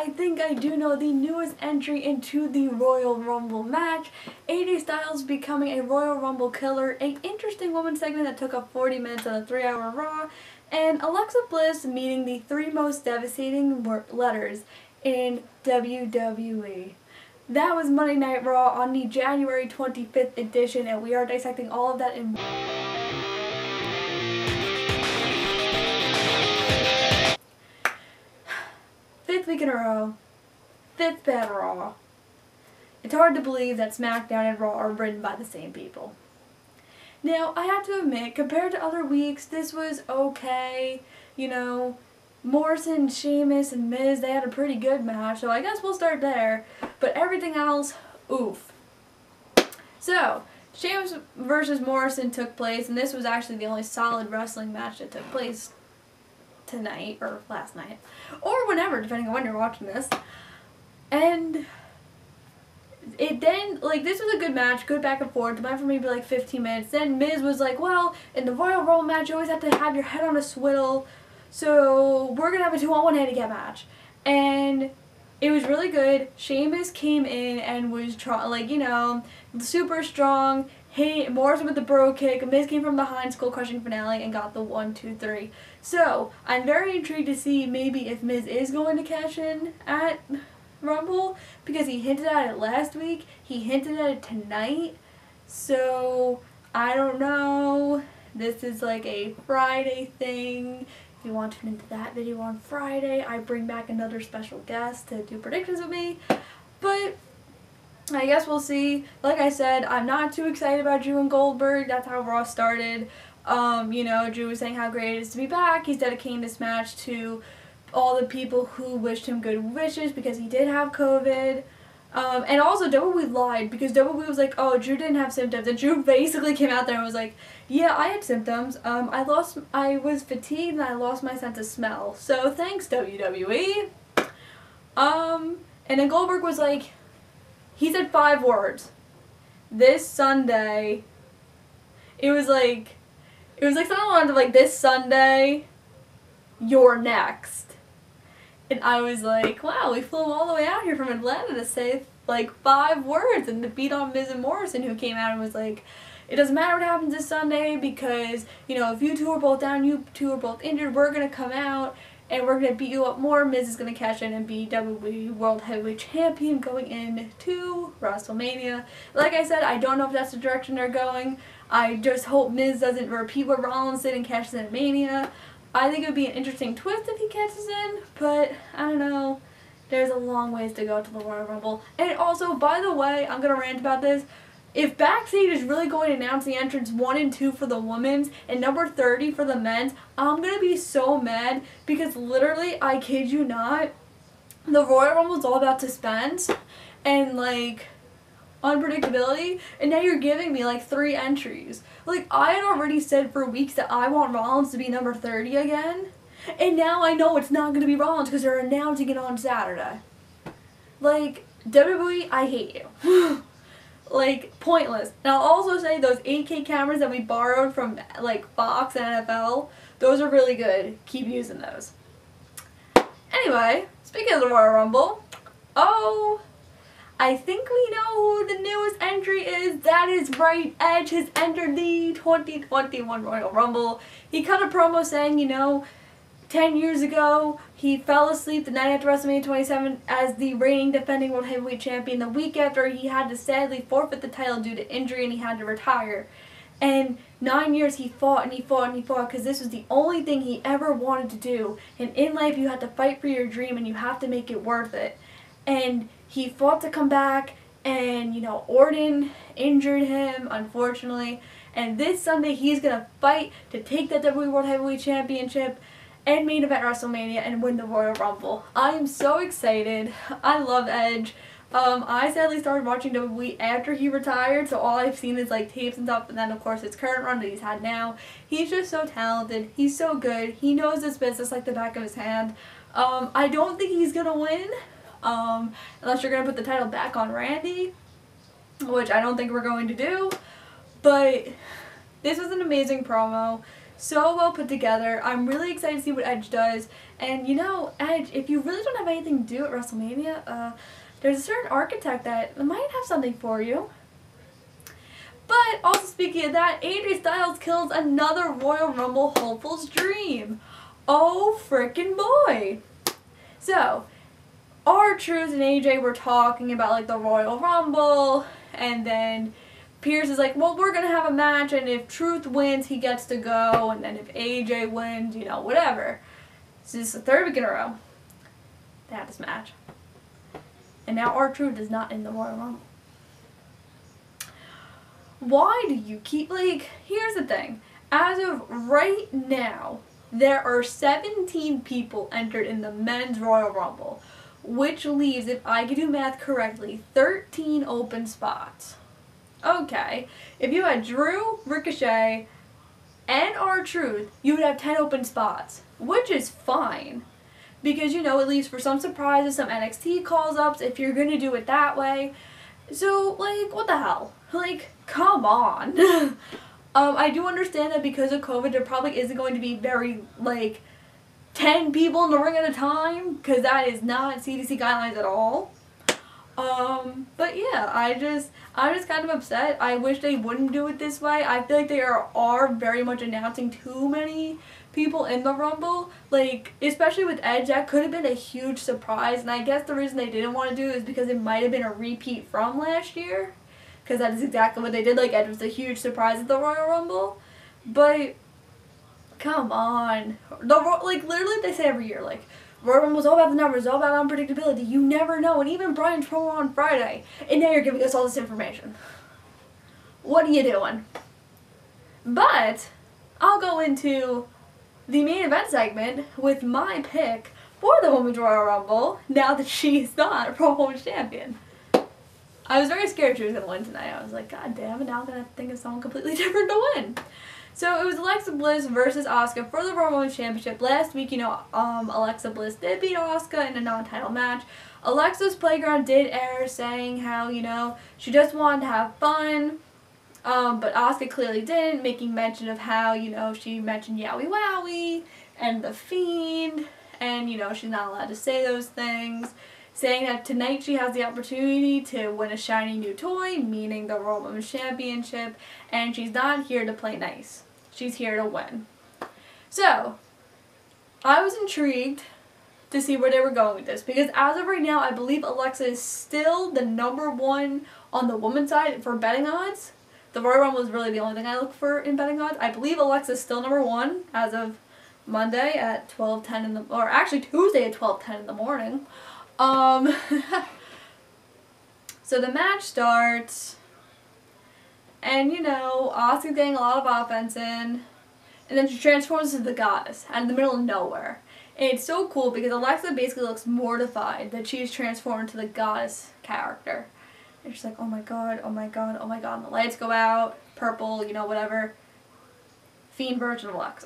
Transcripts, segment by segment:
I think I do know the newest entry into the Royal Rumble match. AJ Styles becoming a Royal Rumble killer, an interesting woman segment that took up 40 minutes on a 3-hour Raw, and Alexa Bliss meeting the 3 most devastating letters in WWE. That was Monday Night Raw on the January 25th edition, and we are dissecting all of that in 5th week in a row, 5th bad Raw. It's hard to believe that SmackDown and Raw are written by the same people. Now, I have to admit, compared to other weeks, this was okay. You know, Morrison, Sheamus, and Miz, they had a pretty good match, so I guess we'll start there. But everything else, oof. So, Sheamus versus Morrison took place, and this was actually the only solid wrestling match that took place tonight, or last night, or whenever, depending on when you're watching this. And it then, like, this was a good match, good back and forth. It went for maybe like 15 minutes. Then Miz was like, well, in the Royal Rumble match, you always have to have your head on a swivel, so we're gonna have a 2-on-1 handicap match. And it was really good. Sheamus came in and was super strong. Hey, Morrison with the bro kick. Miz came from behind, skull crushing finale, and got the 1, 2, 3. So I'm very intrigued to see maybe if Miz is going to cash in at Rumble, because he hinted at it last week. He hinted at it tonight. So I don't know. This is like a Friday thing. If you want to tune into that video on Friday, I bring back another special guest to do predictions with me. But I guess we'll see. Like I said, I'm not too excited about Drew and Goldberg. That's how Raw started. Drew was saying how great it is to be back. He's dedicating this match to all the people who wished him good wishes because he did have COVID. And also, WWE lied because WWE was like, oh, Drew didn't have symptoms. And Drew basically came out there and was like, yeah, I had symptoms. I was fatigued and I lost my sense of smell. So thanks, WWE. And then Goldberg was like, he said 5 words. This Sunday, it was like something along like, this Sunday, you're next. And I was like, wow, we flew all the way out here from Atlanta to say like 5 words and to beat on Miz and Morrison, who came out and was like, it doesn't matter what happens this Sunday because, if you two are both down, you two are both injured, we're going to come out and we're going to beat you up more. Miz is going to cash in and be WWE World Heavyweight Champion going into WrestleMania. Like I said, I don't know if that's the direction they're going. I just hope Miz doesn't repeat what Rollins did and cashes in at Mania. I think it would be an interesting twist if he catches in, but I don't know. There's a long ways to go to the Royal Rumble. And also, by the way, I'm going to rant about this. If Backstage is really going to announce the entrance 1 and 2 for the women's and number 30 for the men's, I'm going to be so mad because literally, I kid you not, the Royal Rumble is all about suspense and like unpredictability, and now you're giving me like 3 entries. Like, I had already said for weeks that I want Rollins to be number 30 again, and now I know it's not going to be Rollins because they're announcing it on Saturday. Like, WWE, I hate you. Like, pointless. And I'll also say those 8K cameras that we borrowed from like Fox and NFL, those are really good. Keep using those. Anyway, speaking of the Royal Rumble, I think we know who the newest entry is. That is right, Edge has entered the 2021 Royal Rumble. He cut a promo saying, 10 years ago, he fell asleep the night after WrestleMania 27 as the reigning defending World Heavyweight Champion. The week after, he had to sadly forfeit the title due to injury and he had to retire. And 9 years he fought and he fought and he fought because this was the only thing he ever wanted to do. And in life, you have to fight for your dream and you have to make it worth it. And he fought to come back, and, Orton injured him, unfortunately. And this Sunday, he's going to fight to take that WWE World Heavyweight Championship and main event WrestleMania and win the Royal Rumble. I am so excited. I love Edge. I sadly started watching WWE after he retired, so all I've seen is like tapes and stuff, and then of course his current run that he's had now. He's just so talented. He's so good. He knows this business like the back of his hand. I don't think he's going to win. Unless you're going to put the title back on Randy, which I don't think we're going to do. But this was an amazing promo. So well put together. I'm really excited to see what Edge does. And you know, Edge, if you really don't have anything to do at WrestleMania, there's a certain architect that might have something for you. But also speaking of that, AJ Styles kills another Royal Rumble hopeful's dream. Oh frickin' boy. So, R-Truth and AJ were talking about like the Royal Rumble, and then Pierce is like, well, we're going to have a match, and if Truth wins, he gets to go, and then if AJ wins, you know, whatever. This is the third week in a row they had this match. And now R-Truth is not in the Royal Rumble. Why do you keep, like, here's the thing. As of right now, there are 17 people entered in the men's Royal Rumble, which leaves, if I can do math correctly, 13 open spots. Okay, if you had Drew, Ricochet, and R-Truth, you would have 10 open spots, which is fine. Because, you know, it leaves for some surprises, some NXT calls-ups, if you're going to do it that way. So, like, what the hell? Like, come on. I do understand that because of COVID, there probably isn't going to be very, like, 10 people in the ring at a time, because that is not CDC guidelines at all. But yeah, I'm just kind of upset. I wish they wouldn't do it this way. I feel like they are very much announcing too many people in the Rumble. Like, especially with Edge, that could have been a huge surprise. And I guess the reason they didn't want to do it is because it might have been a repeat from last year. Because that is exactly what they did. Like, Edge was a huge surprise at the Royal Rumble. But, come on. Like, literally they say every year, like, Royal Rumble was all about the numbers, all about unpredictability. You never know. And even Brian's promo on Friday. And now you're giving us all this information. What are you doing? But I'll go into the main event segment with my pick for the Women's Royal Rumble now that she's not Pro Women's Champion. I was very scared she was going to win tonight. I was like, God damn it, now I'm going to think of someone completely different to win. So it was Alexa Bliss versus Asuka for the Raw Women's Championship. Last week, you know, Alexa Bliss did beat Asuka in a non-title match. Alexa's Playground did air saying how, you know, she just wanted to have fun. But Asuka clearly didn't, making mention of how, you know, she mentioned Yowie Wowie and The Fiend. And, you know, she's not allowed to say those things. Saying that tonight she has the opportunity to win a shiny new toy, meaning the Raw Women's Championship. And she's not here to play nice. She's here to win. So, I was intrigued to see where they were going with this. Because as of right now, I believe Alexa is still the #1 on the women's side for betting odds. The Royal Rumble is really the only thing I look for in betting odds. I believe Alexa is still #1 as of Monday at 12:10 in the... Or actually Tuesday at 12:10 in the morning. So the match starts... And, you know, Asuka's getting a lot of offense in. And then she transforms into the goddess out of the middle of nowhere. And it's so cool because Alexa basically looks mortified that she's transformed into the goddess character. And she's like, oh my god, oh my god, oh my god. And the lights go out, purple, you know, whatever. Fiend version of Alexa.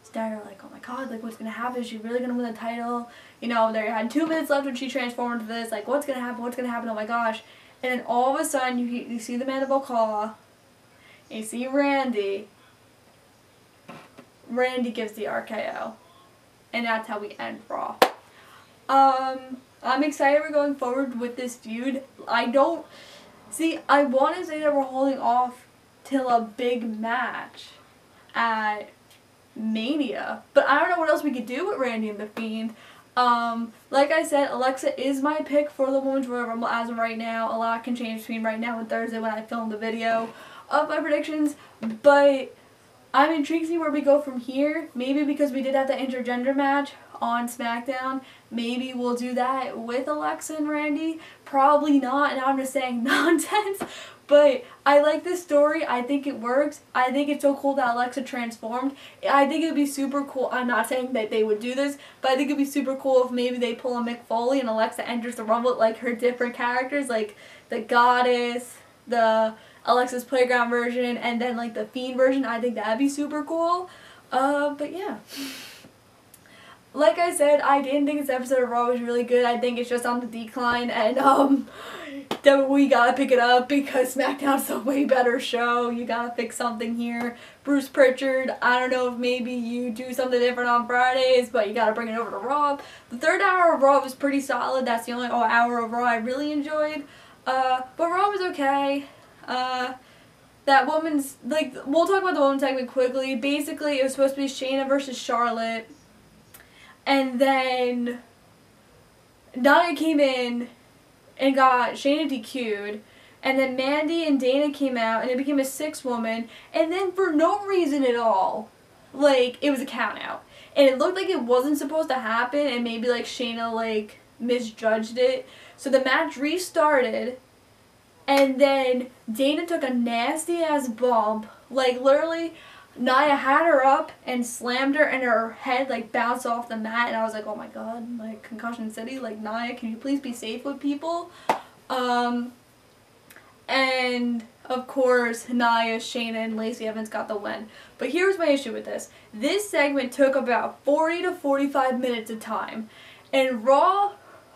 So now you're like, oh my god, like what's going to happen? Is she really going to win the title? You know, they had 2 minutes left when she transformed into this. Like, what's going to happen? What's going to happen? Oh my gosh. And then all of a sudden, you see the mandible claw, and you see Randy. Randy gives the RKO. And that's how we end Raw. I'm excited we're going forward with this feud. I want to say that we're holding off till a big match at Mania. But I don't know what else we could do with Randy and The Fiend. Like I said, Alexa is my pick for the Women's Royal Rumble as of right now. A lot can change between right now and Thursday when I film the video of my predictions, but I'm intrigued to see where we go from here. Maybe because we did have the intergender match on SmackDown, maybe we'll do that with Alexa and Randy. Probably not, and I'm just saying nonsense. But I like this story. I think it works. I think it's so cool that Alexa transformed. I think it would be super cool. I'm not saying that they would do this, but I think it would be super cool if maybe they pull a Mick Foley and Alexa enters the Rumble like her different characters, like the Goddess, the Alexa's Playground version, and then like the Fiend version. I think that'd be super cool. But yeah. like I said, I didn't think this episode of Raw was really good. I think it's just on the decline, and that we gotta pick it up because SmackDown's a way better show. You gotta fix something here. Bruce Pritchard, I don't know if maybe you do something different on Fridays, but you gotta bring it over to Raw. The third hour of Raw was pretty solid. That's the only hour of Raw I really enjoyed. But Raw was okay. That woman's, like, we'll talk about the women's segment quickly. Basically, it was supposed to be Shayna versus Charlotte. And then Nia came in and got Shayna DQ'd. And then Mandy and Dana came out and it became a 6-woman. And then for no reason at all, like, it was a count out. And it looked like it wasn't supposed to happen and maybe, like, Shayna, like, misjudged it. So the match restarted. And then Dana took a nasty ass bump. Like, literally, Nia had her up and slammed her and her head, like, bounced off the mat. And I was like, oh my god, like, Concussion City, like, Nia, can you please be safe with people? And, of course, Nia, Shayna, and Lacey Evans got the win. But here's my issue with this. This segment took about 40 to 45 minutes of time. And Raw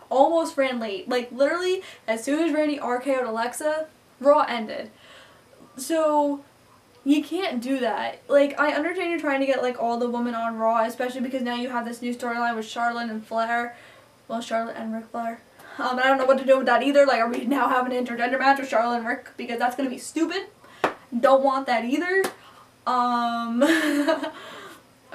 almost ran late. Like, literally, as soon as Randy RKO'd Alexa, Raw ended. So, you can't do that. Like, I understand you're trying to get, like, all the women on Raw, especially because now you have this new storyline with Charlotte and Flair. Well, Charlotte and Ric Flair. I don't know what to do with that either. Like, are we now having an intergender match with Charlotte and Ric? Because that's going to be stupid. Don't want that either.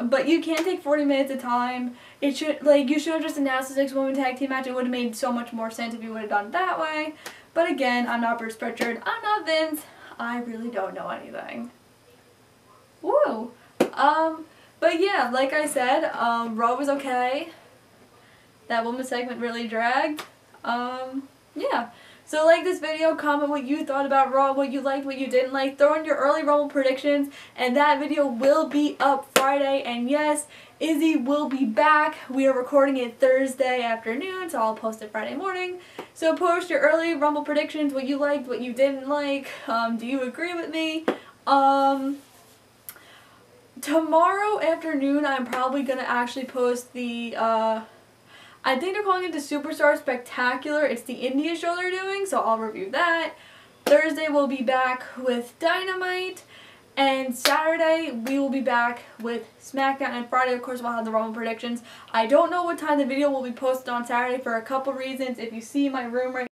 But you can't take 40 minutes of time. It should, like, you should have just announced a 6-woman tag team match. It would have made so much more sense if you would have done it that way. But again, I'm not Bruce Pritchard. I'm not Vince. I really don't know anything. Woo! But yeah, like I said, Raw was okay. That woman segment really dragged. Yeah. So like this video, comment what you thought about Raw, what you liked, what you didn't like. Throw in your early Rumble predictions, and that video will be up Friday. And yes, Izzy will be back. We are recording it Thursday afternoon, so I'll post it Friday morning. So post your early Rumble predictions, what you liked, what you didn't like. Do you agree with me? Tomorrow afternoon, I'm probably going to actually post the, I think they're calling it the Superstar Spectacular. It's the India show they're doing, so I'll review that. Thursday, we'll be back with Dynamite. And Saturday, we will be back with SmackDown. And Friday, of course, we'll have the Rumble predictions. I don't know what time the video will be posted on Saturday for a couple reasons. If you see my room right